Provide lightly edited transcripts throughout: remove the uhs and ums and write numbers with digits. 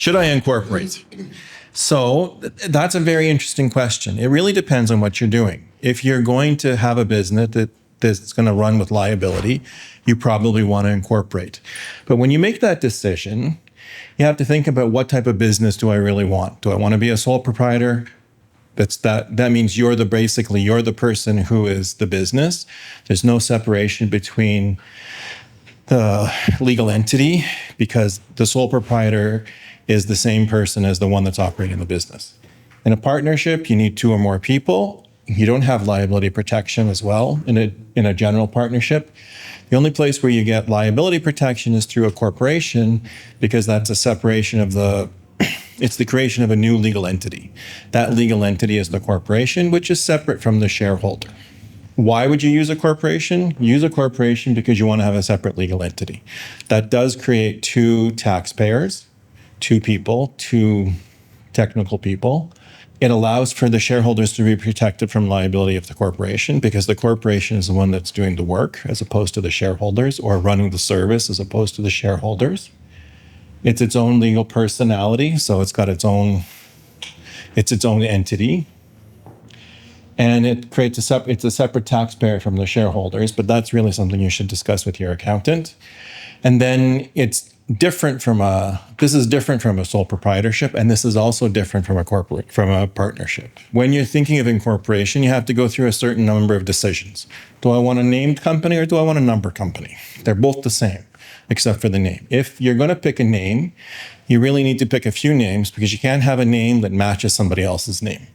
Should I incorporate? So that's a very interesting question. It really depends on what you're doing. If you're going to have a business that's going to run with liability, you probably want to incorporate. But when you make that decision, you have to think about what type of business do I really want? Do I want to be a sole proprietor? That means you're the person who is the business. There's no separation between the legal entity because the sole proprietor is the same person as the one that's operating the business. In a partnership, you need 2 or more people. You don't have liability protection as well in a general partnership. The only place where you get liability protection is through a corporation because that's a separation of it's the creation of a new legal entity. That legal entity is the corporation, which is separate from the shareholder. Why would you use a corporation? Use a corporation because you want to have a separate legal entity. That does create 2 taxpayers, 2 people, 2 technical people. It allows for the shareholders to be protected from liability of the corporation because the corporation is the one that's doing the work as opposed to the shareholders, or running the service as opposed to the shareholders. It's its own legal personality, so it's got its own entity. And it creates it's a separate taxpayer from the shareholders, but that's really something you should discuss with your accountant. And then this is different from a sole proprietorship, and this is also different from a partnership. When you're thinking of incorporation, you have to go through a certain number of decisions. Do I want a named company or do I want a number company? They're both the same, except for the name. If you're going to pick a name, you really need to pick a few names because you can't have a name that matches somebody else's name.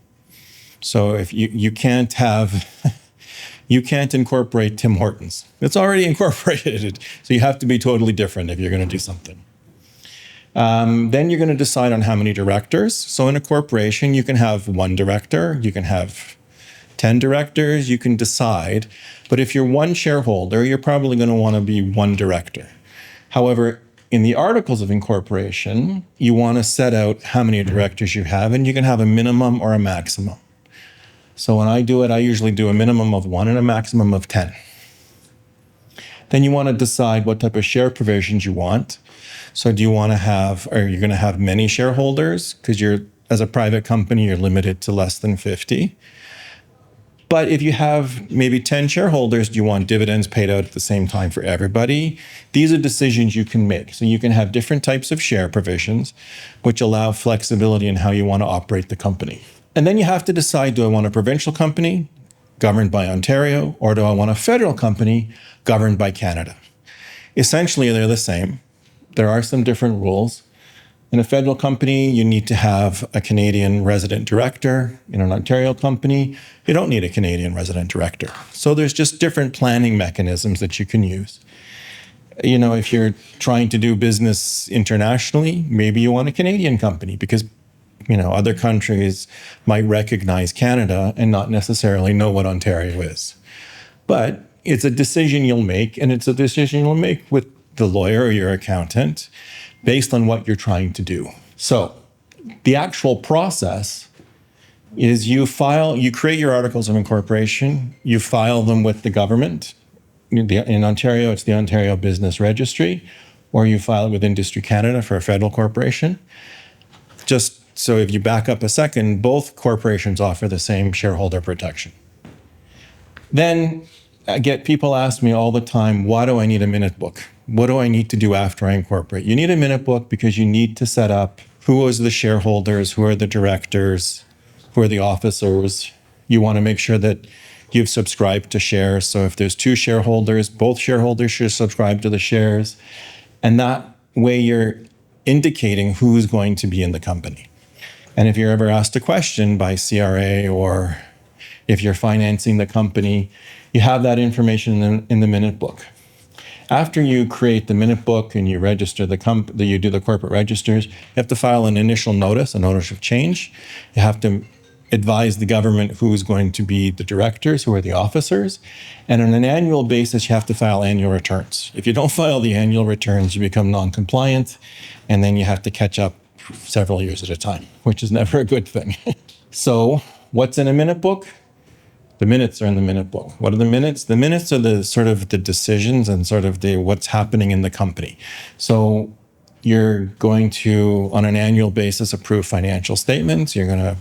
So if you can't incorporate Tim Hortons. It's already incorporated. So you have to be totally different if you're going to do something. Then you're going to decide on how many directors. So in a corporation, you can have 1 director, you can have 10 directors, you can decide. But if you're 1 shareholder, you're probably going to want to be 1 director. However, in the articles of incorporation, you want to set out how many directors you have, and you can have a minimum or a maximum. So when I do it, I usually do a minimum of 1 and a maximum of 10. Then you want to decide what type of share provisions you want. So are you going to have many shareholders? Because as a private company, you're limited to less than 50. But if you have maybe 10 shareholders, do you want dividends paid out at the same time for everybody? These are decisions you can make. So you can have different types of share provisions, which allow flexibility in how you want to operate the company. And then you have to decide, do I want a provincial company governed by Ontario, or do I want a federal company governed by Canada? Essentially, they're the same. There are some different rules. In a federal company, you need to have a Canadian resident director. In an Ontario company, you don't need a Canadian resident director. So there's just different planning mechanisms that you can use. If you're trying to do business internationally, maybe you want a Canadian company because other countries might recognize Canada and not necessarily know what Ontario is. But it's a decision you'll make, and it's a decision you'll make with the lawyer or your accountant based on what you're trying to do. So the actual process is you create your articles of incorporation, you file them with the government. In Ontario, it's the Ontario Business Registry, or you file it with Industry Canada for a federal corporation. Just so if you back up a second, both corporations offer the same shareholder protection. Then I get people ask me all the time, why do I need a minute book? What do I need to do after I incorporate? You need a minute book because you need to set up who is the shareholders, who are the directors, who are the officers. You want to make sure that you've subscribed to shares. So if there's 2 shareholders, both shareholders should subscribe to the shares. And that way you're indicating who's going to be in the company. And if you're ever asked a question by CRA, or if you're financing the company, you have that information in the minute book. After you create the minute book and you register you do the corporate registers, you have to file an initial notice, a notice of change. You have to advise the government who's going to be the directors, who are the officers. And on an annual basis, you have to file annual returns. If you don't file the annual returns, you become non-compliant, and then you have to catch up several years at a time, which is never a good thing. So what's in a minute book? The minutes are in the minute book. What are the minutes? The minutes are the sort of the decisions and sort of what's happening in the company. So You're going to, on an annual basis, approve financial statements. You're going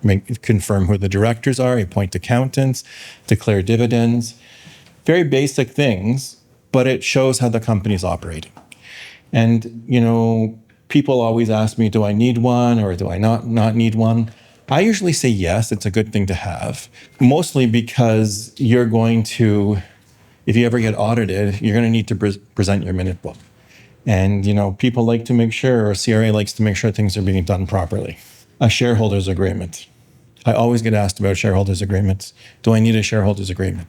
to confirm who the directors are, appoint accountants, declare dividends. Very basic things, but it shows how the company's operating. And, people always ask me, do I need one or do I not need one? I usually say yes, it's a good thing to have, mostly because you're going to, if you ever get audited, you're going to need to present your minute book. And, people like to make sure, or CRA likes to make sure things are being done properly. A shareholders agreement. I always get asked about shareholders agreements. Do I need a shareholders agreement?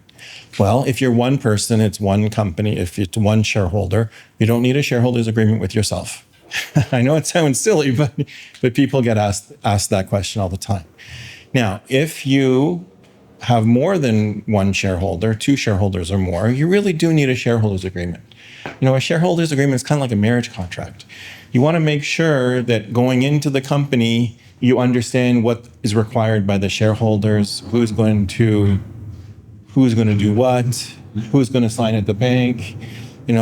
Well, if you're one person, it's one company. If it's one shareholder, you don't need a shareholders agreement with yourself. I know it sounds silly, but people get asked that question all the time. Now, if you have more than one shareholder, two shareholders or more, you really do need a shareholders agreement. A shareholders agreement is kind of like a marriage contract. You want to make sure that going into the company, you understand what is required by the shareholders, who's going to do what, who's going to sign at the bank.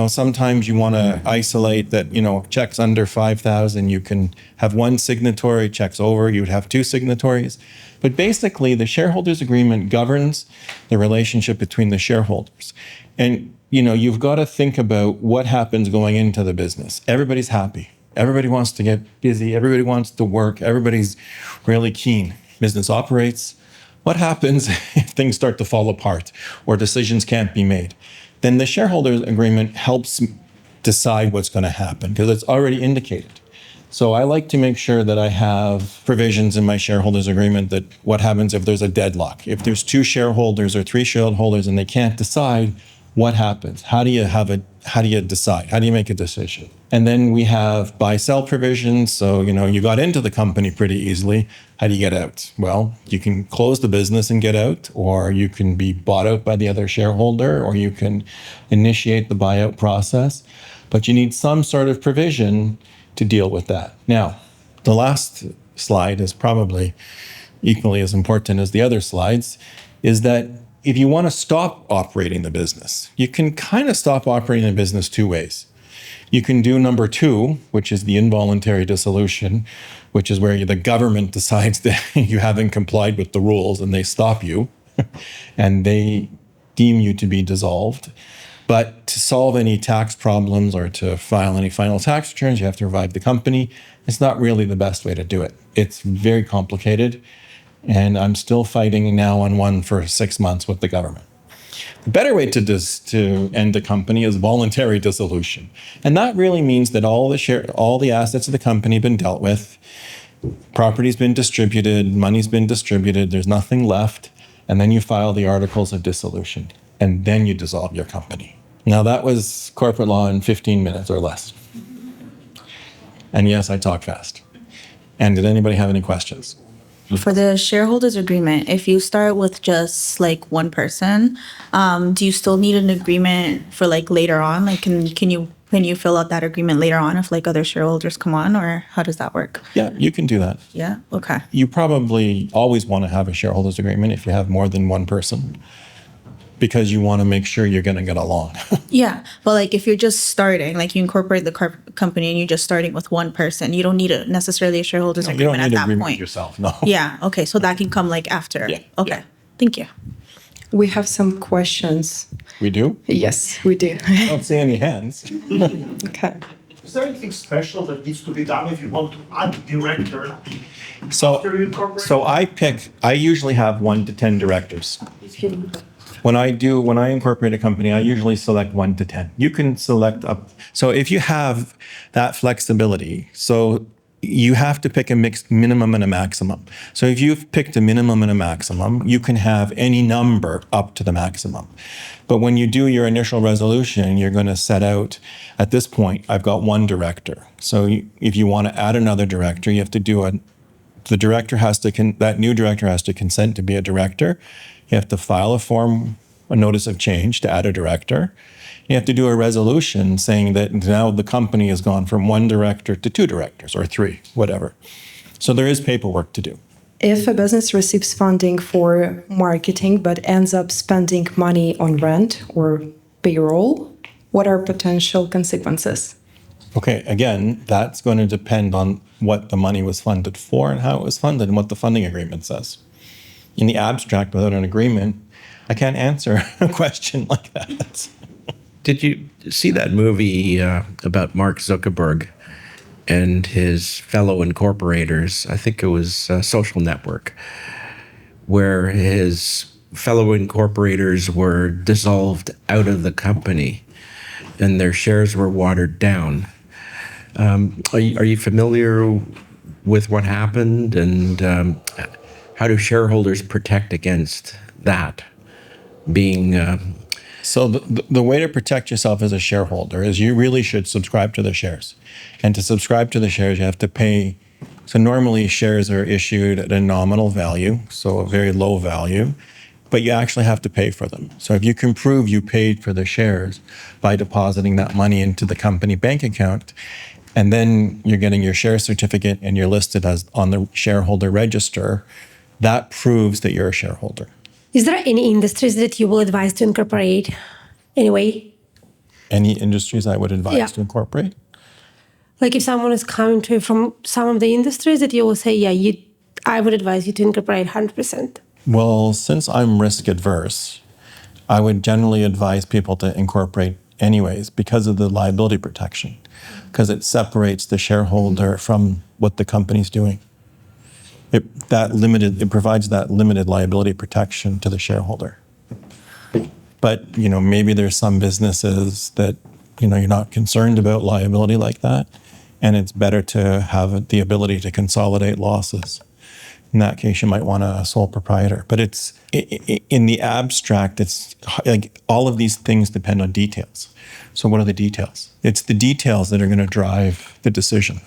Sometimes you want to isolate that, checks under 5,000, you can have one signatory, checks over, you would have two signatories. But basically, the shareholders agreement governs the relationship between the shareholders. And, you've got to think about what happens going into the business. Everybody's happy. Everybody wants to get busy. Everybody wants to work. Everybody's really keen. Business operates. What happens if things start to fall apart or decisions can't be made? Then the shareholders agreement helps decide what's going to happen because it's already indicated. So I like to make sure that I have provisions in my shareholders agreement that what happens if there's a deadlock. If there's two shareholders or three shareholders and they can't decide, what happens? How do you decide? How do you make a decision? And then we have buy-sell provisions. So, you got into the company pretty easily. How do you get out? Well, you can close the business and get out, or you can be bought out by the other shareholder, or you can initiate the buyout process. But you need some sort of provision to deal with that. Now, the last slide is probably equally as important as the other slides, is that if you want to stop operating the business, you can kind of stop operating the business two ways. You can do number two, which is the involuntary dissolution, which is where the government decides that you haven't complied with the rules and they stop you and they deem you to be dissolved. But to solve any tax problems or to file any final tax returns, you have to revive the company. It's not really the best way to do it. It's very complicated. And I'm still fighting now on one for 6 months with the government. The better way to end the company is voluntary dissolution. And that really means that all the assets of the company have been dealt with, property's been distributed, money's been distributed, there's nothing left, and then you file the articles of dissolution, and then you dissolve your company. Now that was corporate law in 15 minutes or less. And yes, I talk fast. And did anybody have any questions? For the shareholders agreement, if you start with just like one person, do you still need an agreement for like later on? Like, can you fill out that agreement later on if like other shareholders come on, or how does that work? Yeah, you can do that. Yeah. Okay. You probably always want to have a shareholders agreement if you have more than one person, because you want to make sure you're going to get along. Yeah. But like if you're just starting, like you incorporate the company and you're just starting with one person, you don't need necessarily a shareholders agreement at that point. With yourself, no. Yeah. Okay. So that can come like after. Yeah. Okay. Yeah. Thank you. We have some questions. We do? Yes, we do. I don't see any hands. Okay. Is there anything special that needs to be done if you want to add a director after you incorporate? So I usually have 1 to 10 directors. When I incorporate a company, I usually select 1 to 10. You can select up. So if you have that flexibility, so you have to pick a mixed minimum and a maximum. So if you've picked a minimum and a maximum, you can have any number up to the maximum. But when you do your initial resolution, you're going to set out, at this point, I've got 1 director. So if you want to add another director, you have to do that new director has to consent to be a director. You have to file a notice of change to add a director. You have to do a resolution saying that now the company has gone from 1 director to 2 directors or 3, whatever. So there is paperwork to do. If a business receives funding for marketing but ends up spending money on rent or payroll, what are potential consequences? Okay, again, that's going to depend on what the money was funded for and how it was funded and what the funding agreement says. In the abstract, without an agreement, I can't answer a question like that. Did you see that movie about Mark Zuckerberg and his fellow incorporators? I think it was Social Network, where his fellow incorporators were dissolved out of the company and their shares were watered down. Are you familiar with what happened, and how do shareholders protect against that being? So the way to protect yourself as a shareholder is you really should subscribe to the shares. And to subscribe to the shares, you have to pay. So normally shares are issued at a nominal value, so a very low value, but you actually have to pay for them. So if you can prove you paid for the shares by depositing that money into the company bank account, and then you're getting your share certificate and you're listed as on the shareholder register, that proves that you're a shareholder. Is there any industries that you will advise to incorporate anyway? Any industries I would advise to incorporate? Like if someone is coming to you from some of the industries that you will say, yeah, I would advise you to incorporate 100%. Well, since I'm risk adverse, I would generally advise people to incorporate anyways because of the liability protection, because it separates the shareholder from what the company's doing. It provides that limited liability protection to the shareholder. But, maybe there's some businesses that, you're not concerned about liability like that, and it's better to have the ability to consolidate losses. In that case, you might want a sole proprietor. But it's in the abstract, it's like all of these things depend on details. So what are the details? It's the details that are going to drive the decision.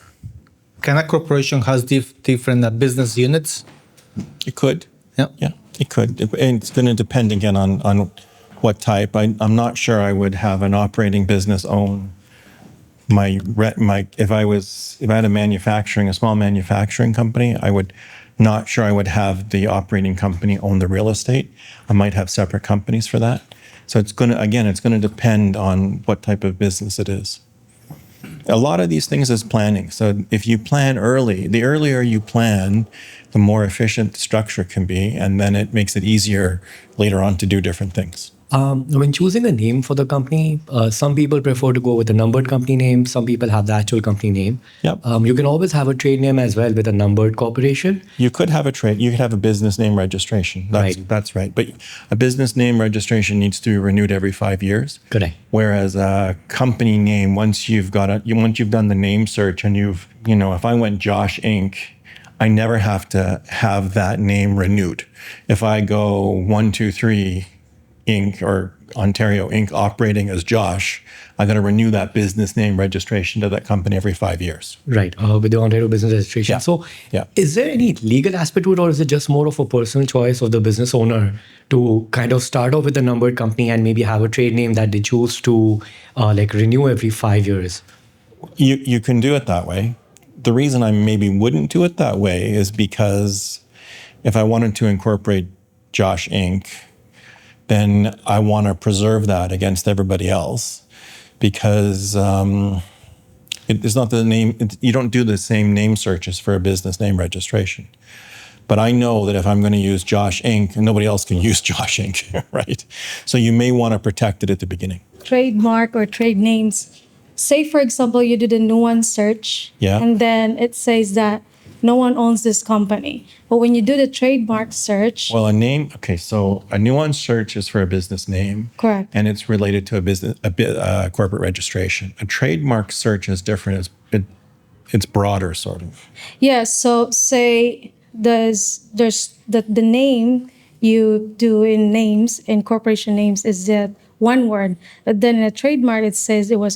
Can a corporation has different business units? It could. Yeah, it could. And it's going to depend again on what type. I'm not sure I would have an operating business own if I had a small manufacturing company, not sure I would have the operating company own the real estate. I might have separate companies for that. So it's going to depend on what type of business it is. A lot of these things is planning. So if you plan early, the earlier you plan, the more efficient the structure can be, and then it makes it easier later on to do different things. When choosing a name for the company, some people prefer to go with a numbered company name. Some people have the actual company name. Yep. You can always have a trade name as well with a numbered corporation. You could have a business name registration. That's right. But a business name registration needs to be renewed every 5 years. Correct. Whereas a company name, once you've done the name search and if I went Josh Inc., I never have to have that name renewed. If I go 123 Inc. or Ontario Inc. operating as Josh, I got to renew that business name registration to that company every 5 years. Right, with the Ontario business registration. Yeah. So Yeah. Is there any legal aspect to it, or is it just more of a personal choice of the business owner to kind of start off with a numbered company and maybe have a trade name that they choose to renew every 5 years? You can do it that way. The reason I maybe wouldn't do it that way is because if I wanted to incorporate Josh Inc., then I want to preserve that against everybody else because it's not the name. You don't do the same name searches for a business name registration. But I know that if I'm going to use Josh Inc., nobody else can use Josh Inc., right? So you may want to protect it at the beginning. Trademark or trade names. Say, for example, you did a nuance search, and then it says that no one owns this company. But when you do the trademark search... Well, so a nuance search is for a business name. Correct. And it's related to a corporate registration. A trademark search is different. It's broader, sort of. Yeah, so say there's the name you do in names, in corporation names, is that one word. But then in a trademark, it says there was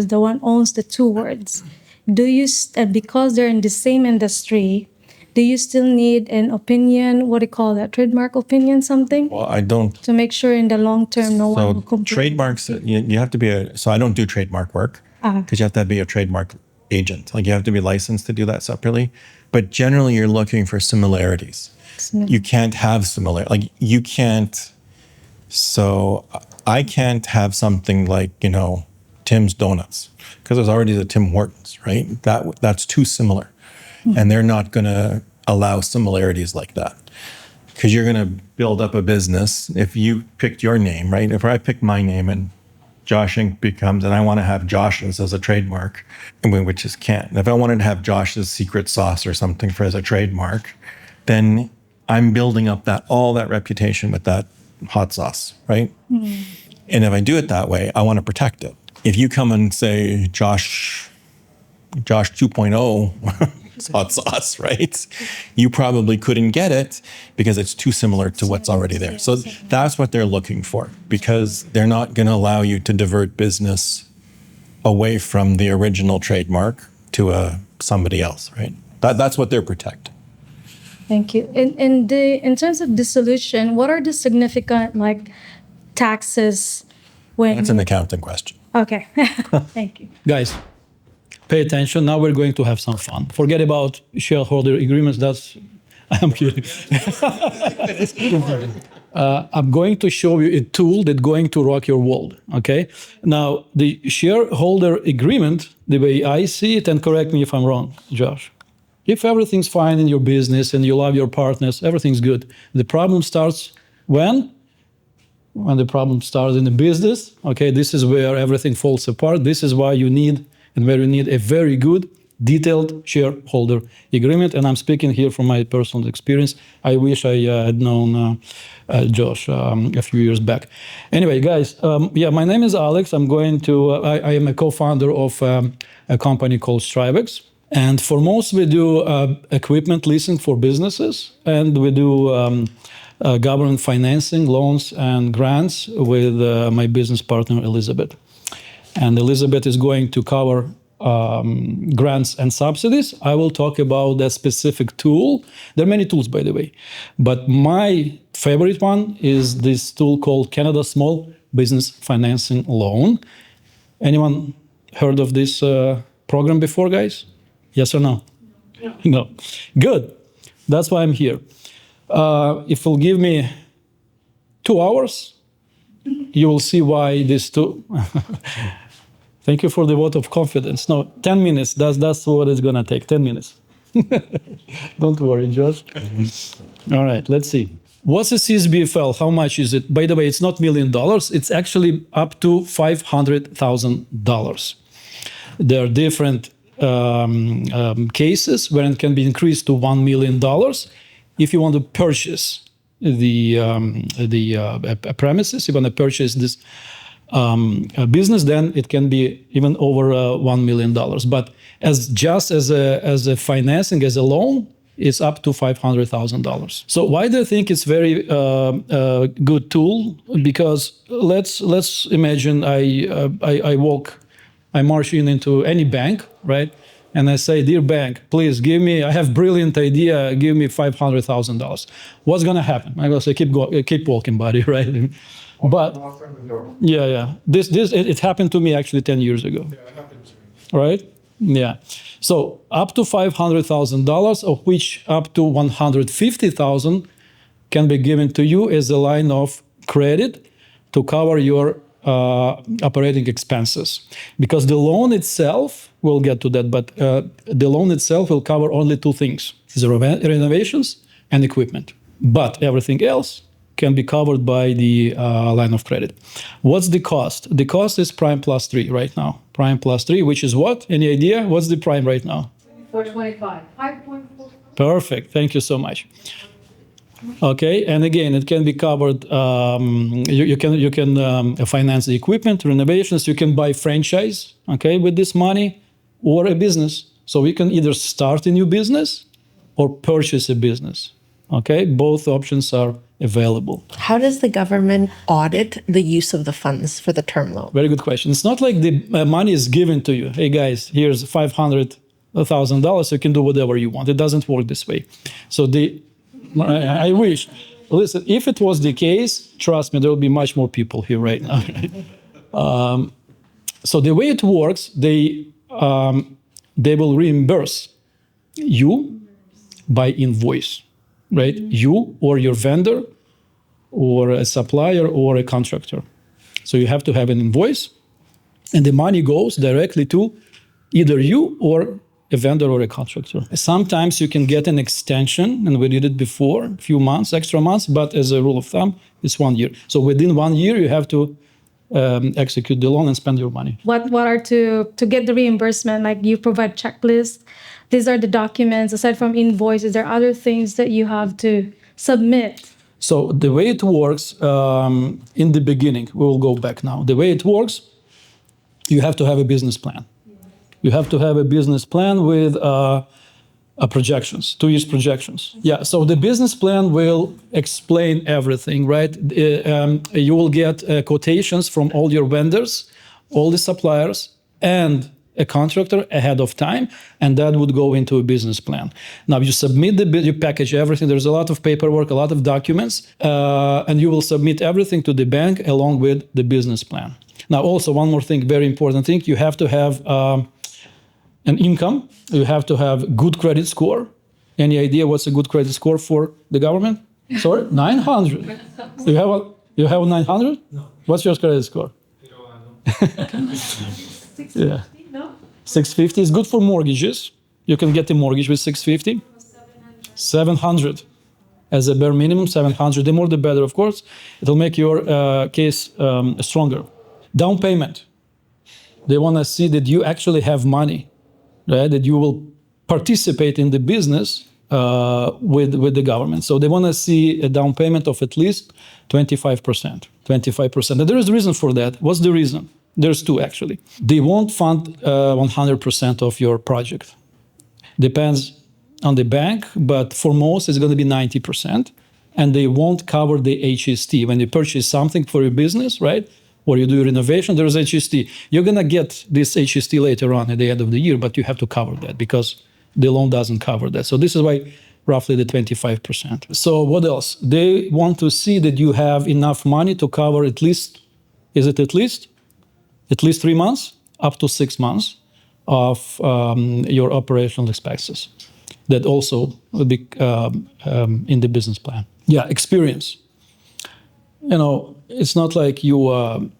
the one owns the two words. Do you, because they're in the same industry, do you still need an opinion? What do you call that? Trademark opinion, something? Well, I don't. To make sure in the long term, no one will complain. Trademarks, you have to be so I don't do trademark work because you have to be a trademark agent. You have to be licensed to do that separately. But generally, you're looking for similarities. You can't have you can't. So I can't have something like, Tim's Donuts, because there's already the Tim Hortons, right? That's too similar. And they're not going to allow similarities like that. Because you're going to build up a business if you picked your name, right? If I pick my name and Josh Inc. becomes, and I want to have Josh's as a trademark, which just can't. If I wanted to have Josh's secret sauce or something as a trademark, then I'm building up all that reputation with that hot sauce, right? And if I do it that way, I want to protect it. If you come and say Josh 2.0 hot sauce, right? You probably couldn't get it because it's too similar to what's already there. So that's what they're looking for, because they're not going to allow you to divert business away from the original trademark to somebody else, right? That's what they're protecting. Thank you. In terms of dissolution, what are the significant taxes when? That's an accounting question. Okay. Thank you. Guys, pay attention. Now we're going to have some fun. Forget about shareholder agreements. I'm kidding. I'm going to show you a tool that's going to rock your world, okay? Now, the shareholder agreement, the way I see it, and correct me if I'm wrong, Josh, if everything's fine in your business and you love your partners, everything's good. The problem starts when? When the problem starts in the business, okay? This is where everything falls apart. This is why you need a very good, detailed shareholder agreement. And I'm speaking here from my personal experience. I wish I had known Josh a few years back. Anyway, guys, my name is Alex. I am a co-founder of a company called StriveX. And for most, we do equipment leasing for businesses, and we do government financing, loans, and grants with my business partner, Elizabeth. And Elizabeth is going to cover grants and subsidies. I will talk about that specific tool. There are many tools, by the way, but my favorite one is this tool called Canada Small Business Financing Loan. Anyone heard of this program before, guys? Yes or no? No. Good. That's why I'm here. If you'll give me 2 hours, you will see why this tool... Thank you for the vote of confidence. No, 10 minutes. That's what it's going to take, 10 minutes. Don't worry, Josh. All right, let's see. What's a CSBFL? How much is it? By the way, it's not $1 million. It's actually up to $500,000. There are different cases where it can be increased to $1 million if you want to purchase the premises. You want to purchase this business, then it can be even over $1 million. But as a financing, as a loan, it's up to $500,000. So why do I think it's very good tool? Because let's imagine I march into any bank, right? And I say, dear bank, please I have brilliant idea, give me $500,000. What's gonna happen? I go say, keep walking, buddy, right? But it happened to me actually 10 years ago. Yeah, it happened to me. Right? Yeah. So up to $500,000, of which up to $150,000 can be given to you as a line of credit to cover your operating expenses. Because the loan itself, we'll get to that, but the loan itself will cover only 2 things: the renovations and equipment. But everything else can be covered by the line of credit. What's the cost? The cost is prime plus 3 right now. Prime plus 3, which is what? Any idea? What's the prime right now? 425. 5.4. Perfect. Thank you so much. Okay, and again, it can be covered. You can finance the equipment, renovations. You can buy franchise, okay, with this money, or a business. So we can either start a new business or purchase a business. Okay, both options are available. How does the government audit the use of the funds for the term loan? Very good question. It's not like the money is given to you. Hey guys, here's $500,000. You can do whatever you want. It doesn't work this way. So I wish. Listen, if it was the case, trust me, there will be much more people here right now. So the way it works, they will reimburse you by invoice. Right? You or your vendor or a supplier or a contractor. So you have to have an invoice And the money goes directly to either you or a vendor or a contractor. Sometimes you can get an extension, and we did it before, a few months, extra months, but as a rule of thumb, it's 1 year. So within 1 year, you have to execute the loan and spend your money. What are to get the reimbursement? Like you provide checklists. These are the documents. Aside from invoices, there are other things that you have to submit. So the way it works in the beginning, we will go back now. The way it works, you have to have a business plan. You have to have a business plan with projections, 2 years projections. Yeah, so the business plan will explain everything, right? You will get quotations from all your vendors, all the suppliers, and a contractor ahead of time, and that would go into a business plan. Now you submit you package everything. There's a lot of paperwork, a lot of documents, and you will submit everything to the bank along with the business plan. Now also one more thing, very important thing, you have to have an income. You have to have good credit score. Any idea what's a good credit score for the government? Sorry, 900. You have 900? No. What's your credit score? Yeah. 650 is good for mortgages. You can get a mortgage with 650. 700 as a bare minimum, 700. The more the better, of course. It'll make your case stronger. Down payment. They want to see that you actually have money, right? That you will participate in the business with the government. So they want to see a down payment of at least 25%. 25%. And there is a reason for that. What's the reason? There's two, actually. They won't fund 100% of your project. Depends on the bank, but for most, it's going to be 90%. And they won't cover the HST. When you purchase something for your business, right, or you do renovation, there's HST. You're going to get this HST later on at the end of the year, but you have to cover that because the loan doesn't cover that. So this is why roughly the 25%. So what else? They want to see that you have enough money to cover at least, is it at least? At least 3 months, up to 6 months of your operational expenses. That also will be in the business plan. Yeah, experience. You know, it's not like you want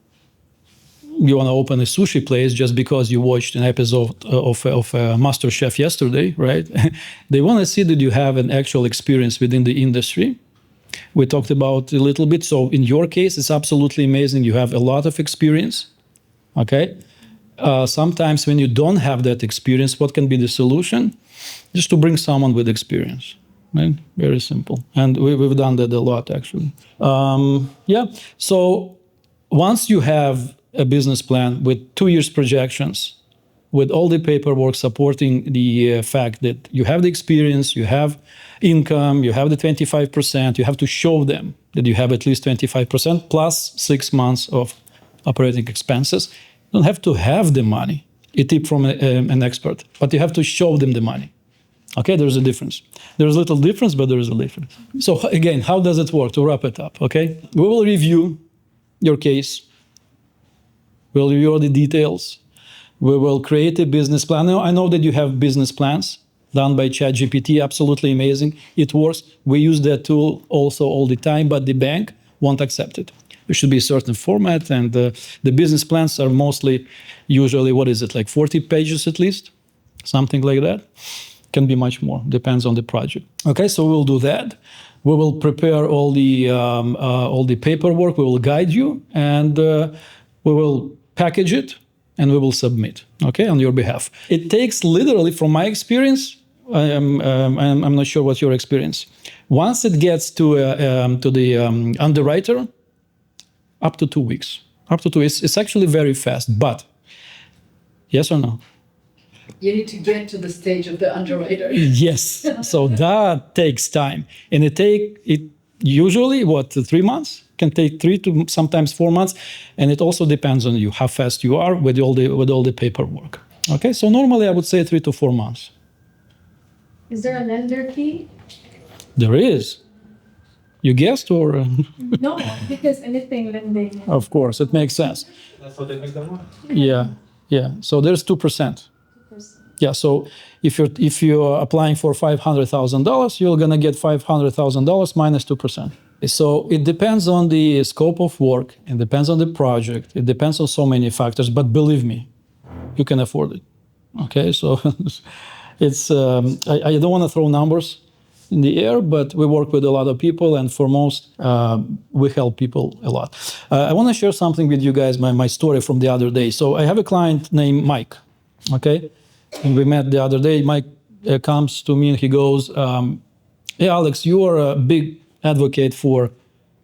to open a sushi place just because you watched an episode of MasterChef yesterday, right? They want to see that you have an actual experience within the industry. We talked about a little bit. So in your case, it's absolutely amazing. You have a lot of experience. Okay. Sometimes when you don't have that experience, what can be the solution? Just to bring someone with experience. Right? Very simple. And we've done that a lot, actually. Yeah. So once you have a business plan with 2 years projections, with all the paperwork supporting the fact that you have the experience, you have income, you have the 25%, you have to show them that you have at least 25% plus 6 months of operating expenses. You don't have to have the money, a tip from an expert, but you have to show them the money. Okay, there's a difference. There's a little difference, but there is a difference. So again, how does it work? To wrap it up, okay? We will review your case. We'll review all the details. We will create a business plan. Now, I know that you have business plans done by ChatGPT, absolutely amazing. It works. We use that tool also all the time, but the bank won't accept it. There should be a certain format, and the business plans are mostly, usually, what is it, like 40 pages at least? Something like that. Can be much more, depends on the project. Okay, so we'll do that. We will prepare all the paperwork, we will guide you, and we will package it, and we will submit, okay, on your behalf. It takes literally, from my experience, I'm not sure what's your experience. Once it gets to the underwriter, up to 2 weeks. Up to 2 weeks. It's actually very fast, but yes or no? You need to get to the stage of the underwriter. Yes. So that takes time. And it usually, 3 months? Can take 3 to sometimes 4 months. And it also depends on you, how fast you are with all the paperwork. Okay, so normally I would say 3 to 4 months. Is there a lender fee? There is. You guessed, or? No, because anything lending. Of course, it makes sense. That's what they make them want. Yeah. So there's 2%. Yeah, so if you're applying for $500,000, you're gonna get $500,000 minus 2%. So it depends on the scope of work, it depends on the project, it depends on so many factors, but believe me, you can afford it. Okay, so it's I don't want to throw numbers in the air, but we work with a lot of people, and for most, we help people a lot. I want to share something with you guys, my story from the other day. So I have a client named Mike, okay? And we met the other day. Mike comes to me and he goes, hey, Alex, you are a big advocate for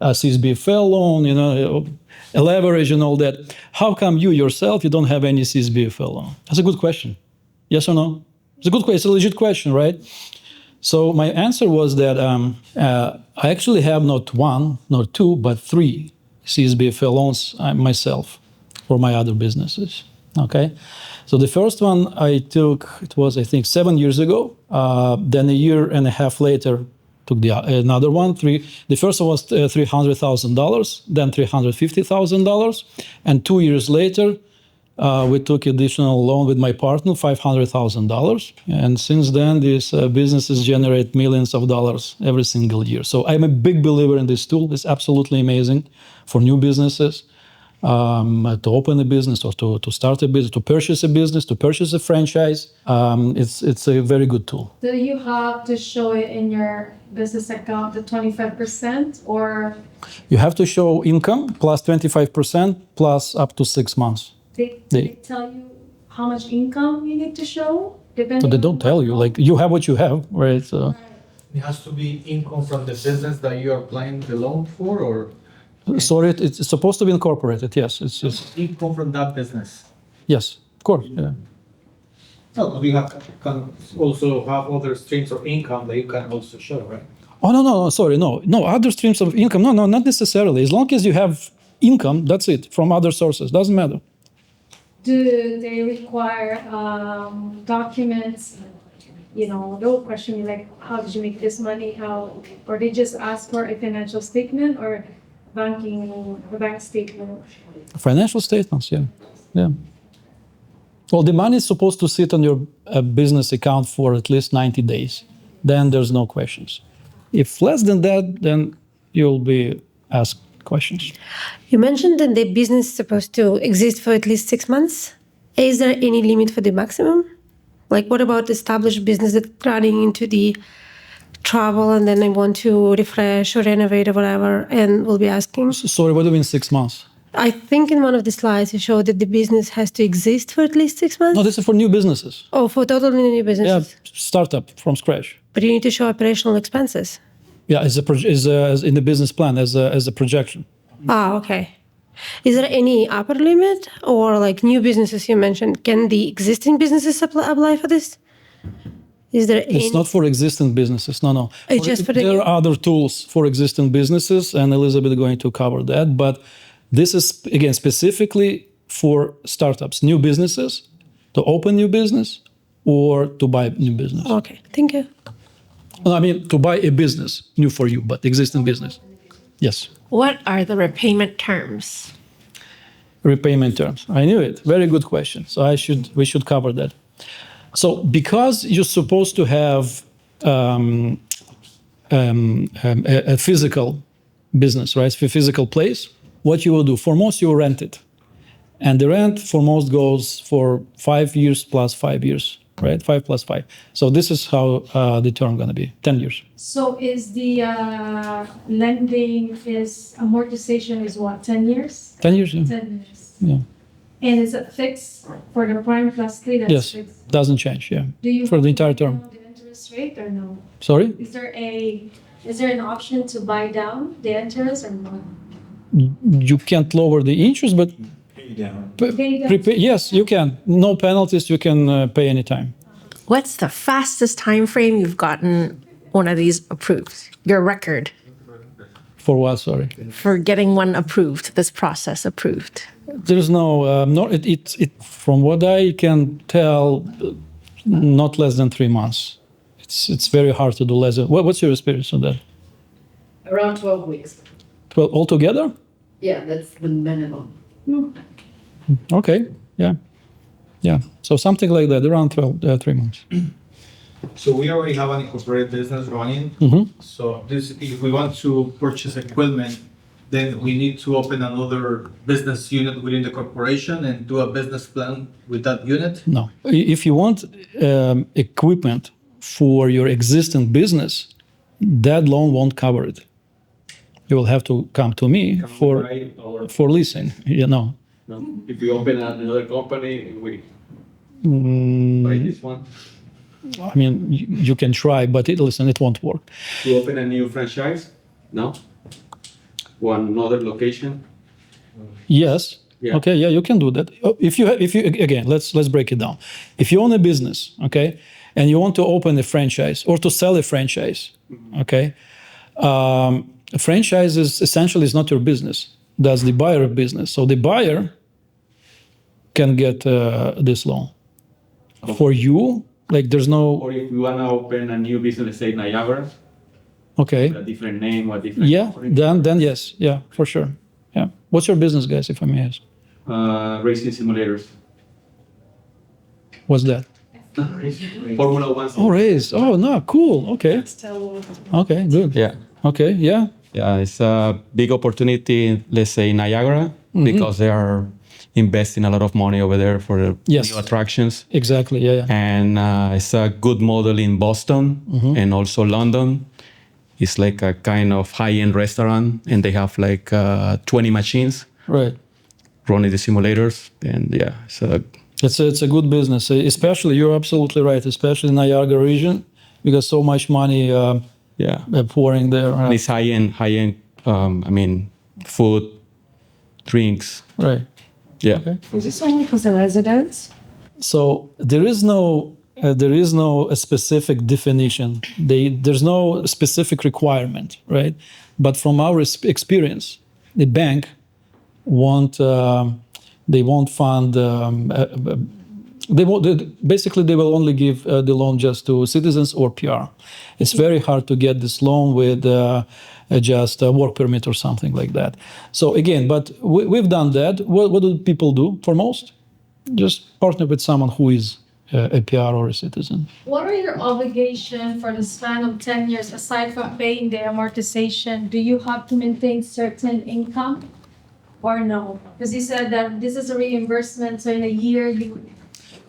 a CSBFL loan, you know, a leverage and all that. How come you yourself, you don't have any CSBFL loan? That's a good question. Yes or no? It's a good question. It's a legit question, right? So my answer was that I actually have not one, not two, but three CSBFL loans myself for my other businesses. Okay, so the first one I took, it was I think 7 years ago. Then a year and a half later, took another one. The first one was $300,000, then $350,000, and 2 years later, we took additional loan with my partner, $500,000. And since then, these businesses generate millions of dollars every single year. So I'm a big believer in this tool. It's absolutely amazing for new businesses, to open a business or to start a business, to purchase a business, to purchase a franchise. It's a very good tool. Do you have to show it in your business account, the 25%, or? You have to show income plus 25% plus up to 6 months. They tell you how much income you need to show? So they don't tell you, like you have what you have, right? So. It has to be income from the business that you are applying the loan for, or? Sorry, it's supposed to be incorporated, yes. It's just income from that business. Yes, of course. Yeah. Oh, we can also have other streams of income that you can also show, right? Oh, no, sorry, no, other streams of income, no, not necessarily. As long as you have income, that's it, from other sources, doesn't matter. Do they require documents? You know, they'll question you like, how did you make this money? Or they just ask for a financial statement or a bank statement? Financial statements, yeah. Well, the money is supposed to sit on your business account for at least 90 days. Then there's no questions. If less than that, then you'll be asked questions. You mentioned that the business is supposed to exist for at least 6 months. Is there any limit for the maximum? Like, what about established business that's running into the travel and then they want to refresh or renovate or whatever, and we'll be asking? Sorry, what do you mean 6 months? I think in one of the slides you showed that the business has to exist for at least 6 months. No, this is for new businesses. Oh, for totally new businesses. Yeah, startup from scratch. But you need to show operational expenses. Yeah, as in the business plan, as a projection. Ah, okay. Is there any upper limit, or like new businesses you mentioned? Can the existing businesses apply for this? Is there? It's not for existing businesses. No. It's just for there are other tools for existing businesses, and Elizabeth is going to cover that. But this is again specifically for startups, new businesses, to open new business or to buy new business. Okay, thank you. I mean, to buy a business, new for you, but existing business. Yes. What are the repayment terms? Repayment terms. I knew it. Very good question. So we should cover that. So because you're supposed to have a physical business, right? A physical place, what you will do, for most you will rent it. And the rent for most goes for 5 years plus 5 years. Right, 5 plus 5. So this is how the term going to be, 10 years. So is the lending, amortization is what, 10 years? 10 years, yeah. 10 years. Yeah. And is it fixed for the prime plus 3? That's yes, fixed? Doesn't change, yeah. Do you for the entire term. The interest rate or no? Sorry? Is there an option to buy down the interest or no? You can't lower the interest, but yes, you can. No penalties, you can pay anytime. What's the fastest time frame you've gotten one of these approved? Your record For what, sorry? for getting one approved, this process approved. There's from what I can tell, not less than 3 months. It's very hard to do less than. What's your experience on that? Around 12 weeks. 12 altogether? Yeah, that's the minimum. Okay, yeah. So something like that, around 3 months. So we already have an incorporated business running. So this, if we want to purchase equipment, then we need to open another business unit within the corporation and do a business plan with that unit. No. If you want equipment for your existing business, that loan won't cover it. You will have to come to me for leasing. You know. No. If we open another company, we buy this one. I mean, you can try, but it won't work. To open a new franchise? No. One another location? Yes. Yeah. Okay. Yeah, you can do that. If you again, let's break it down. If you own a business, okay, and you want to open a franchise or to sell a franchise, okay, a franchise is essentially not your business. That's the buyer of business. So the buyer can get this loan for you. Like there's no. Or if you want to open a new business, let's say Niagara, Okay. a different name or different. Yeah. Then yes. Yeah, for sure. Yeah. What's your business, guys? If I may ask. Racing simulators. What's that? Formula One. Oh, race. Oh, no. Cool. Okay. Okay. Good. Yeah. Okay. Yeah. Yeah, it's a big opportunity, let's say Niagara, because they are investing a lot of money over there for the Yes. new attractions. Exactly. Yeah. Yeah. And it's a good model in Boston and also London. It's like a kind of high-end restaurant, and they have like 20 machines Right. running the simulators. And yeah, It's a good business, especially, you're absolutely right, especially in Niagara region, because so much money pouring there. and it's high-end. I mean, food, drinks. Right. Yeah. Okay. Is this only for the residents? So there is no a specific definition. There's no specific requirement, right? But from our experience, the bank won't fund. Basically they will only give the loan just to citizens or PR. It's very hard to get this loan with just a work permit or something like that. So again, but we've done that. What do people do for most? Just partner with someone who is a PR or a citizen. What are your obligations for the span of 10 years aside from paying the amortization? Do you have to maintain certain income or no? Because you said that this is a reimbursement, so in a year you.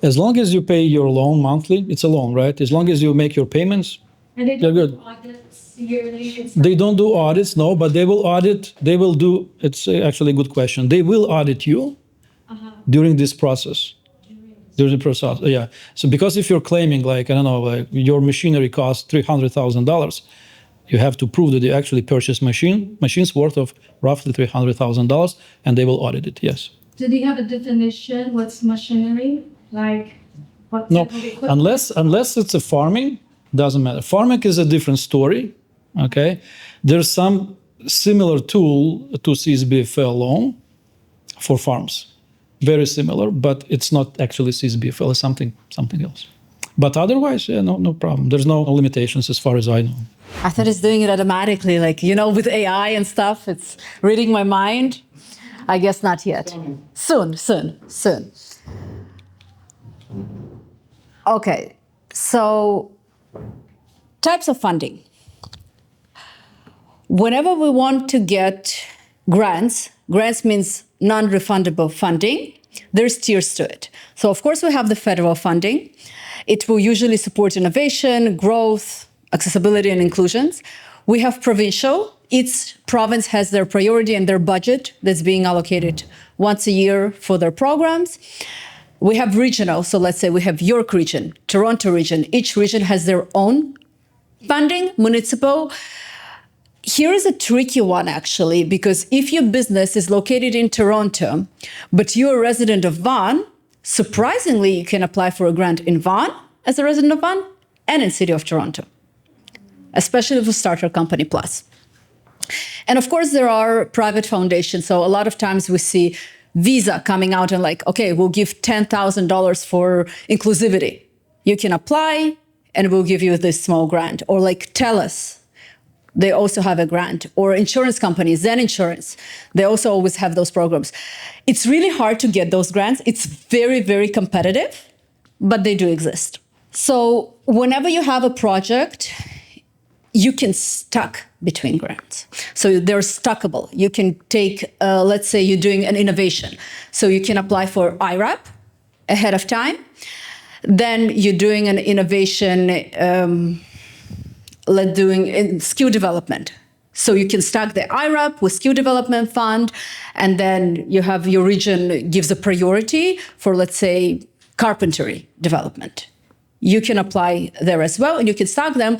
As long as you pay your loan monthly, it's a loan, right? As long as you make your payments, And they you're don't good. do audits yearly and stuff? They don't do audits, no, but they will audit. They will do. It's actually a good question. They will audit you during this process. During the process, yeah. So because if you're claiming like I don't know, like your machinery costs $300,000, you have to prove that you actually purchased machines worth of roughly $300,000, and they will audit it. Yes. Do they have a definition? What's machinery? Like what No, type of equipment? unless it's a farming, doesn't matter. Farming is a different story. Okay, there's some similar tool to CSBFL loan for farms, very similar, but it's not actually CSBFL. It's something else. But otherwise, yeah, no problem. There's no limitations as far as I know. I thought it's doing it automatically, like, with AI and stuff, it's reading my mind. I guess not yet. Soon. Okay, so types of funding. Whenever we want to get grants means non-refundable funding, there's tiers to it. So of course we have the federal funding. It will usually support innovation, growth, accessibility, and inclusions. We have provincial. Each province has their priority and their budget that's being allocated once a year for their programs. We have regional. So let's say we have York region, Toronto region. Each region has their own funding, municipal. Here is a tricky one, actually, because if your business is located in Toronto, but you're a resident of Vaughan, surprisingly, you can apply for a grant in Vaughan as a resident of Vaughan and in City of Toronto, especially for Starter Company Plus. And of course, there are private foundations. So a lot of times we see Visa coming out and like, okay, we'll give $10,000 for inclusivity. You can apply and we'll give you this small grant. Or like TELUS, they also have a grant. Or insurance companies, Zen Insurance, they also always have those programs. It's really hard to get those grants. It's very, very competitive, but they do exist. So whenever you have a project, you can stuck between grants. So they're stuckable. You can take, let's say you're doing an innovation. So you can apply for IRAP ahead of time. Then you're doing an innovation, doing skill development. So you can stack the IRAP with skill development fund, and then you have your region gives a priority for, let's say, carpentry development. You can apply there as well, and you can stack them.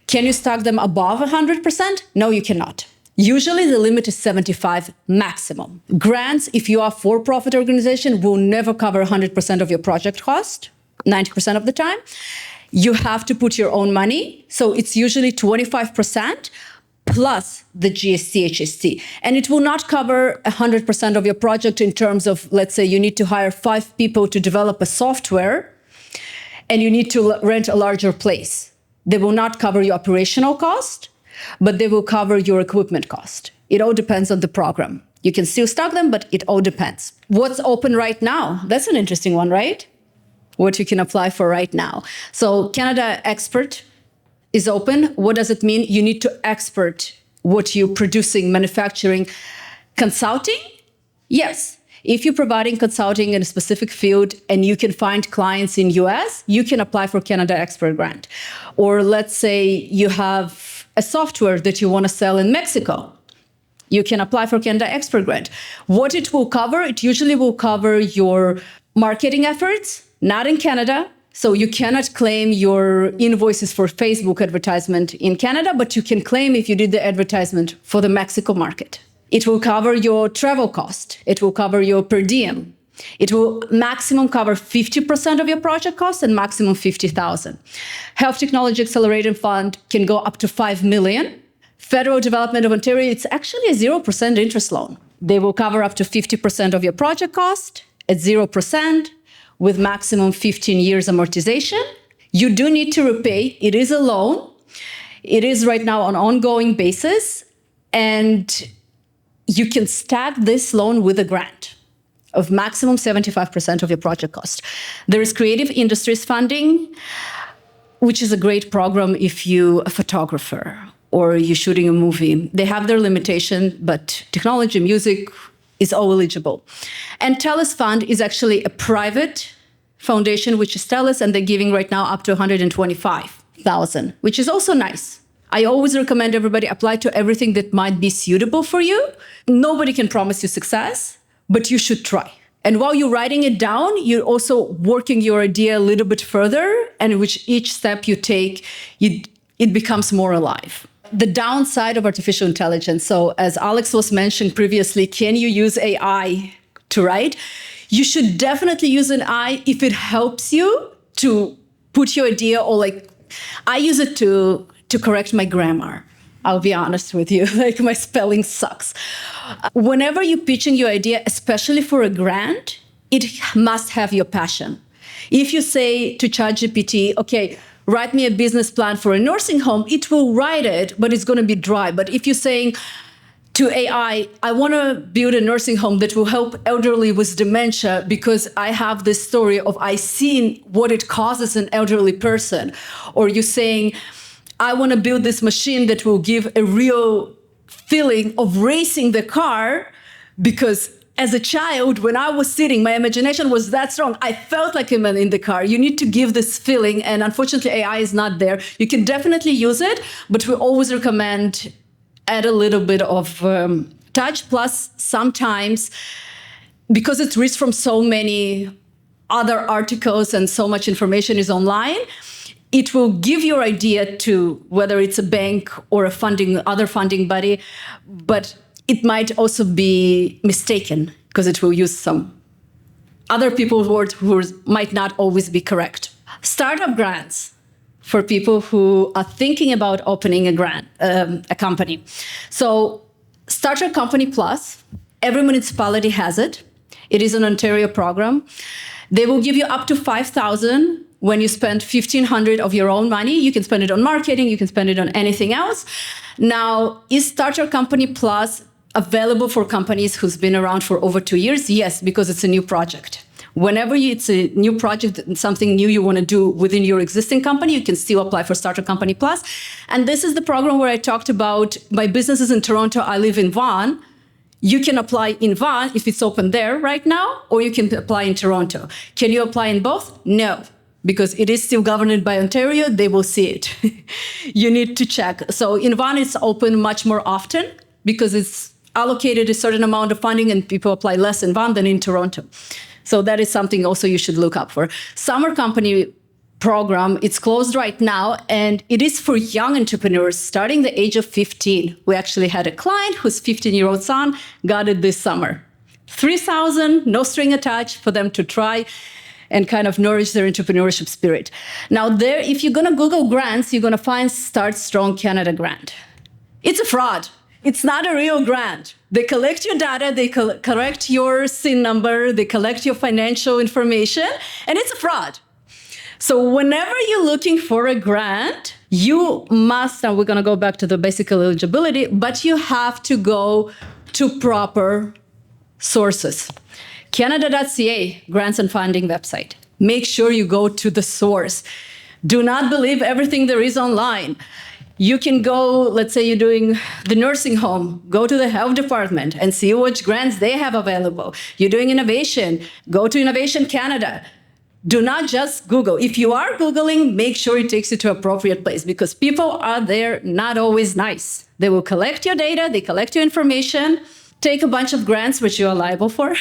Can you stack them above 100%? No, you cannot. Usually the limit is 75 maximum. Grants, if you are a for-profit organization, will never cover 100% of your project cost, 90% of the time. You have to put your own money. So it's usually 25% plus the GST, HST. And it will not cover 100% of your project in terms of, let's say you need to hire 5 people to develop a software and you need to rent a larger place. They will not cover your operational cost, but they will cover your equipment cost. It all depends on the program. You can still stock them, but it all depends. What's open right now? That's an interesting one, right? What you can apply for right now. So Canada Expert is open. What does it mean? You need to expert what you're producing, manufacturing. Consulting? Yes. If you're providing consulting in a specific field and you can find clients in US, you can apply for Canada Expert Grant. Or let's say you have a software that you want to sell in Mexico. You can apply for Canada Expert Grant. What it will cover, it usually will cover your marketing efforts, not in Canada. So you cannot claim your invoices for Facebook advertisement in Canada, but you can claim if you did the advertisement for the Mexico market. It will cover your travel cost. It will cover your per diem. It will maximum cover 50% of your project cost and maximum 50,000. Health Technology Accelerator Fund can go up to 5 million. Federal Development of Ontario, it's actually a 0% interest loan. They will cover up to 50% of your project cost at 0% with maximum 15 years amortization. You do need to repay. It is a loan. It is right now on an ongoing basis. And you can stack this loan with a grant of maximum 75% of your project cost. There is Creative Industries Funding, which is a great program if you're a photographer or you're shooting a movie. They have their limitation, but technology, music is all eligible. And TELUS Fund is actually a private foundation, which is TELUS, and they're giving right now up to 125,000, which is also nice. I always recommend everybody apply to everything that might be suitable for you. Nobody can promise you success, but you should try. And while you're writing it down, you're also working your idea a little bit further, and which each step you take, it becomes more alive. The downside of artificial intelligence. So as Alex was mentioned previously, can you use AI to write? You should definitely use an AI if it helps you to put your idea, or like, I use it to correct my grammar. I'll be honest with you, like my spelling sucks. Whenever you're pitching your idea, especially for a grant, it must have your passion. If you say to ChatGPT, okay, write me a business plan for a nursing home, it will write it, but it's going to be dry. But if you're saying to AI, I want to build a nursing home that will help elderly with dementia because I have this story of I seen what it causes an elderly person. Or you're saying, I want to build this machine that will give a real feeling of racing the car because as a child, when I was sitting, my imagination was that strong. I felt like a man in the car. You need to give this feeling, and unfortunately, AI is not there. You can definitely use it, but we always recommend add a little bit of touch. Plus, sometimes, because it's reached from so many other articles and so much information is online, it will give your idea to whether it's a bank or a other funding body, but it might also be mistaken because it will use some other people's words who might not always be correct. Startup grants for people who are thinking about opening a company. So Startup Company Plus, every municipality has it. It is an Ontario program. They will give you up to 5,000 when you spend 1,500 of your own money. You can spend it on marketing, you can spend it on anything else. Now, is Startup Company Plus available for companies who's been around for over 2 years? Yes, because it's a new project. Whenever it's a new project, something new you want to do within your existing company, you can still apply for Starter Company Plus. And this is the program where I talked about my business is in Toronto, I live in Vaughan. You can apply in Vaughan if it's open there right now, or you can apply in Toronto. Can you apply in both? No, because it is still governed by Ontario. They will see it. You need to check. So in Vaughan, it's open much more often because it's allocated a certain amount of funding and people apply less in Vaughan than in Toronto. So that is something also you should look up for. Summer Company program, it's closed right now, and it is for young entrepreneurs starting the age of 15. We actually had a client whose 15-year-old son got it this summer. $3,000, no string attached, for them to try and kind of nourish their entrepreneurship spirit. Now there, if you're gonna Google grants, you're gonna find Start Strong Canada grant. It's a fraud. It's not a real grant. They collect your data, they collect your SIN number, they collect your financial information, and it's a fraud. So whenever you're looking for a grant, you must, and we're going to go back to the basic eligibility, but you have to go to proper sources. Canada.ca, grants and funding website. Make sure you go to the source. Do not believe everything there is online. You can go, let's say you're doing the nursing home, go to the health department and see which grants they have available. You're doing innovation, go to Innovation Canada. Do not just Google. If you are Googling, make sure it takes you to appropriate place because people are there not always nice. They will collect your data, they collect your information, take a bunch of grants, which you are liable for,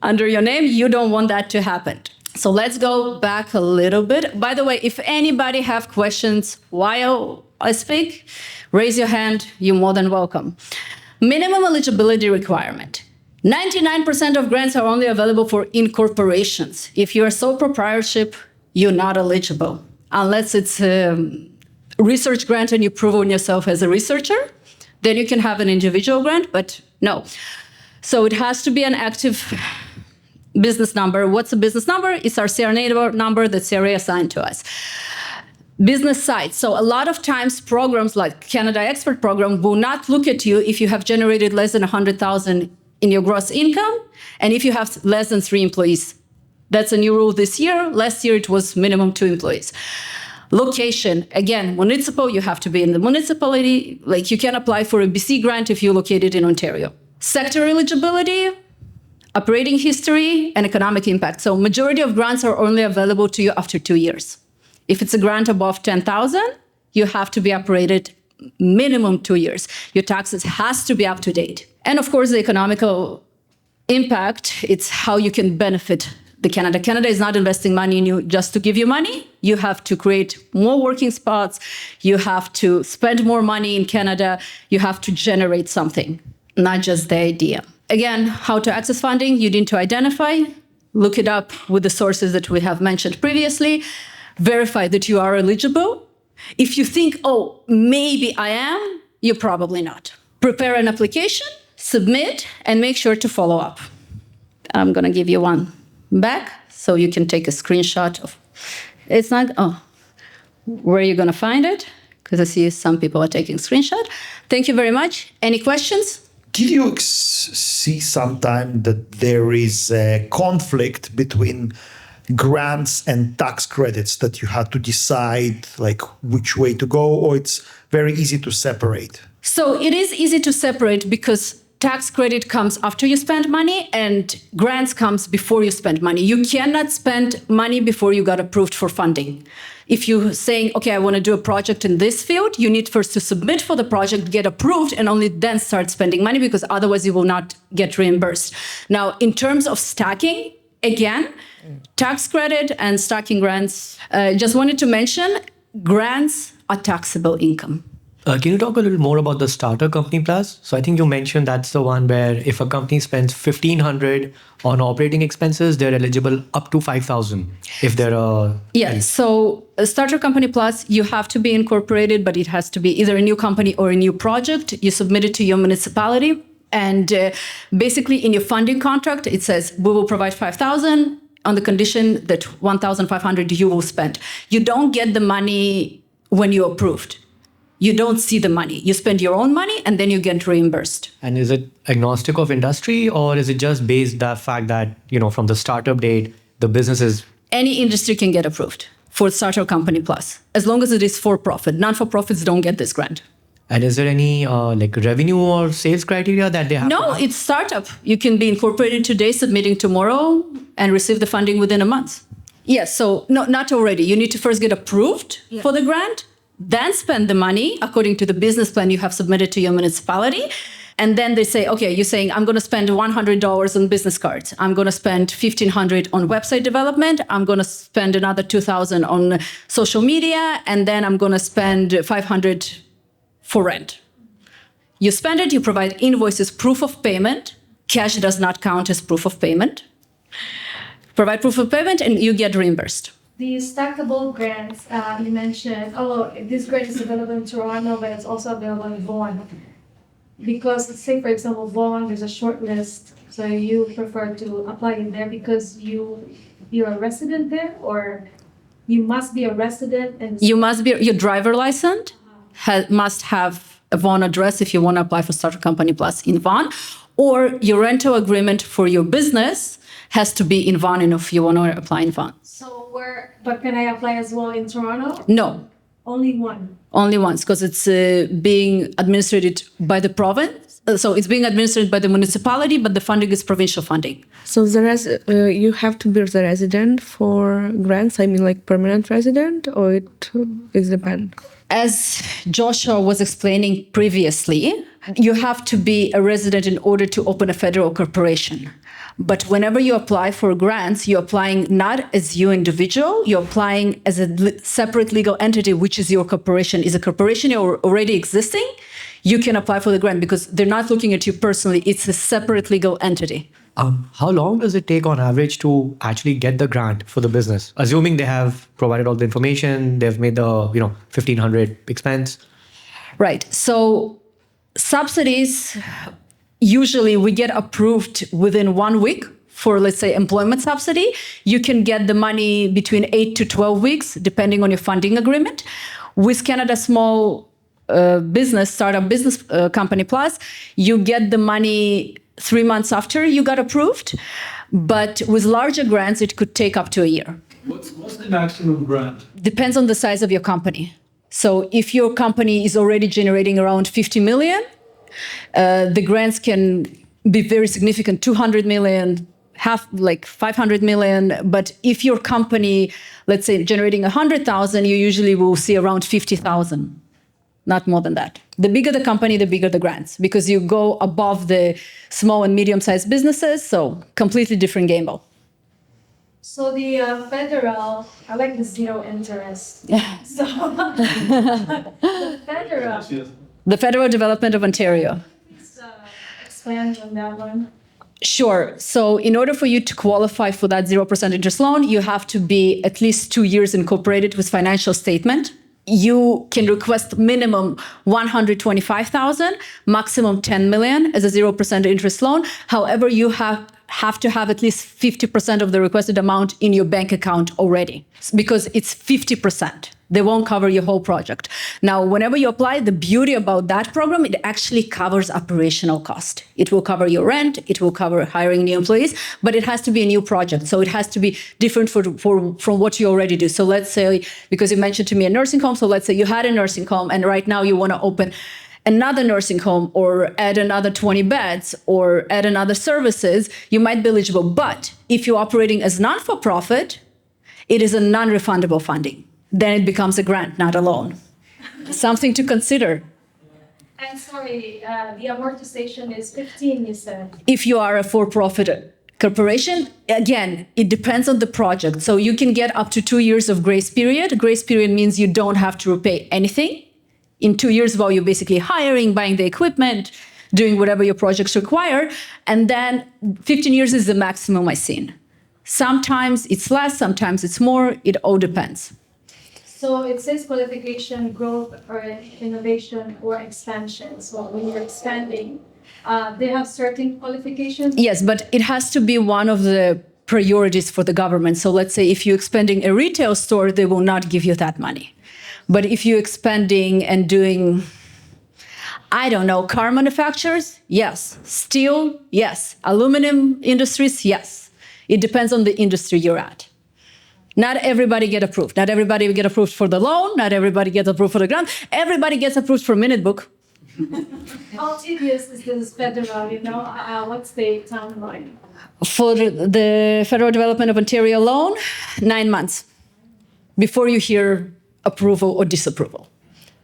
under your name. You don't want that to happen. So let's go back a little bit. By the way, if anybody have questions while I speak, raise your hand. You're more than welcome. Minimum eligibility requirement. 99% of grants are only available for incorporations. If you're a sole proprietorship, you're not eligible. Unless it's a research grant and you prove on yourself as a researcher, then you can have an individual grant, but no. So it has to be an active business number. What's a business number? It's our Sera number that Sera assigned to us. Business sites. So a lot of times programs like Canada Expert Program will not look at you if you have generated less than 100,000 in your gross income and if you have less than 3 employees. That's a new rule this year. Last year it was minimum 2 employees. Location, again, municipal, you have to be in the municipality. Like you can apply for a BC grant if you're located in Ontario. Sector eligibility, operating history, and economic impact. So majority of grants are only available to you after 2 years. If it's a grant above 10,000, you have to be operated minimum 2 years. Your taxes has to be up to date. And of course, the economical impact, it's how you can benefit the Canada. Canada is not investing money in you just to give you money. You have to create more working spots. You have to spend more money in Canada. You have to generate something, not just the idea. Again, how to access funding, you need to identify, look it up with the sources that we have mentioned previously, verify that you are eligible. If you think, oh, maybe I am, you're probably not. Prepare an application, submit, and make sure to follow up. I'm going to give you one back so you can take a screenshot of, it's not, where are you going to find it? Because I see some people are taking screenshot. Thank you very much. Any questions? Did you see sometime that there is a conflict between grants and tax credits that you had to decide like which way to go, or it's very easy to separate? So it is easy to separate because tax credit comes after you spend money and grants comes before you spend money. You cannot spend money before you got approved for funding. If you're saying, okay, I want to do a project in this field, you need first to submit for the project, get approved, and only then start spending money because otherwise you will not get reimbursed. Now, in terms of stacking, again, tax credit and stacking grants, just wanted to mention, grants are taxable income. Can you talk a little more about the Starter Company Plus? So I think you mentioned that's the one where if a company spends $1,500 on operating expenses, they're eligible up to $5,000 if they're a... Yeah, so a Starter Company Plus, you have to be incorporated, but it has to be either a new company or a new project. You submit it to your municipality. And basically in your funding contract, it says, we will provide $5,000 on the condition that $1,500 you will spend. You don't get the money when you're approved. you don't see the money. You spend your own money and then you get reimbursed. And is it agnostic of industry, or is it just based the fact that, from the startup date, the business is... Any industry can get approved for Startup Company Plus, as long as it is for profit. Non-for-profits don't get this grant. And is there any revenue or sales criteria that they have? No, it's startup. You can be incorporated today, submitting tomorrow, and receive the funding within a month. Yes, so no, not already. You need to first get approved for the grant, then spend the money according to the business plan you have submitted to your municipality. And then they say, okay, you're saying, I'm going to spend $100 on business cards. I'm going to spend $1,500 on website development. I'm going to spend another $2,000 on social media. And then I'm going to spend $500 for rent. You spend it, you provide invoices, proof of payment. Cash does not count as proof of payment. Provide proof of payment and you get reimbursed. The stackable grants, you mentioned, this grant is available in Toronto, but it's also available in Vaughan. Because, let's say, for example, Vaughan, there's a short list, so you prefer to apply in there because you're a resident there, or you must be a resident? And you must be, your driver license must have a Vaughan address if you want to apply for Startup Company Plus in Vaughan, or your rental agreement for your business has to be in Vaughan if you want to apply in Vaughan. So but can I apply as well in Toronto? No. Only one? Only once, because it's being administered by the province. So it's being administered by the municipality, but the funding is provincial funding. So you have to be the resident for grants? I mean, like permanent resident, or it depends? As Joshua was explaining previously, you have to be a resident in order to open a federal corporation. But whenever you apply for grants, you're applying not as you individual, you're applying as a separate legal entity, which is your corporation. Is a corporation you're already existing, you can apply for the grant because they're not looking at you personally. It's a separate legal entity. How long does it take on average to actually get the grant for the business? Assuming they have provided all the information, they've made the $1,500 expense. Right. So subsidies, usually we get approved within 1 week for, let's say, employment subsidy. You can get the money between 8 to 12 weeks, depending on your funding agreement. With Canada Small Startup Business Company Plus, you get the money 3 months after you got approved. But with larger grants, it could take up to a year. What's the maximum grant? Depends on the size of your company. So if your company is already generating around 50 million, the grants can be very significant, 200 million, 500 million. But if your company, let's say, generating 100,000, you usually will see around 50,000, not more than that. The bigger the company, the bigger the grants, because you go above the small and medium-sized businesses, so completely different game ball. So the federal, I like the zero interest. So the Federal Development of Ontario. Please expand on that one. Sure. So in order for you to qualify for that 0% interest loan, you have to be at least 2 years incorporated with financial statement. You can request minimum 125,000, maximum 10 million as a 0% interest loan. However, you have to have at least 50% of the requested amount in your bank account already, because it's 50%. They won't cover your whole project. Now, whenever you apply, the beauty about that program, it actually covers operational cost. It will cover your rent, it will cover hiring new employees, but it has to be a new project. So it has to be different from what you already do. So let's say, because you mentioned to me a nursing home, so let's say you had a nursing home and right now you want to open another nursing home or add another 20 beds or add another services, you might be eligible. But if you're operating as non-for-profit, it is a non-refundable funding. Then it becomes a grant, not a loan. Something to consider. And sorry, the amortization is 15, you said. If you are a for-profit corporation, again, it depends on the project. So you can get up to 2 years of grace period. Grace period means you don't have to repay anything. In 2 years, while you're basically hiring, buying the equipment, doing whatever your projects require. And then 15 years is the maximum I've seen. Sometimes it's less, sometimes it's more. It all depends. So it says qualification, growth, or innovation, or expansion. So when you're expanding, they have certain qualifications? Yes, but it has to be one of the priorities for the government. So let's say if you're expanding a retail store, they will not give you that money. But if you're expanding and doing, I don't know, car manufacturers, yes. Steel, yes. Aluminum industries, yes. It depends on the industry you're at. Not everybody get approved. Not everybody get approved for the loan. Not everybody gets approved for the grant. Everybody gets approved for minute book. How tedious is this federal, what's the timeline? For the Federal Development of Ontario loan, 9 months before you hear approval or disapproval.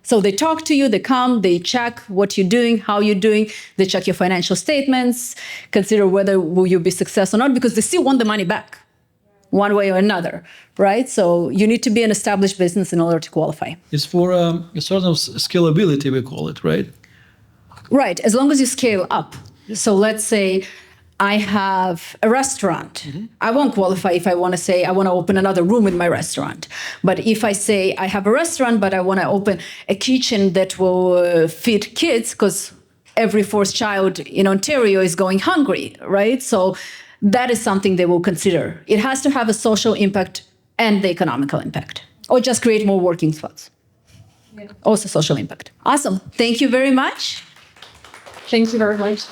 So they talk to you, they come, they check what you're doing, how you're doing, they check your financial statements, consider whether will you be successful or not, because they still want the money back one way or another, right? So you need to be an established business in order to qualify. It's for a sort of scalability, we call it, right? Right, as long as you scale up. So let's say I have a restaurant. I won't qualify if I want to say I want to open another room in my restaurant. But if I say I have a restaurant, but I want to open a kitchen that will feed kids, because every fourth child in Ontario is going hungry, right? So that is something they will consider. It has to have a social impact and the economical impact, or just create more working spots. Also social impact. Awesome. Thank you very much. Thank you very much.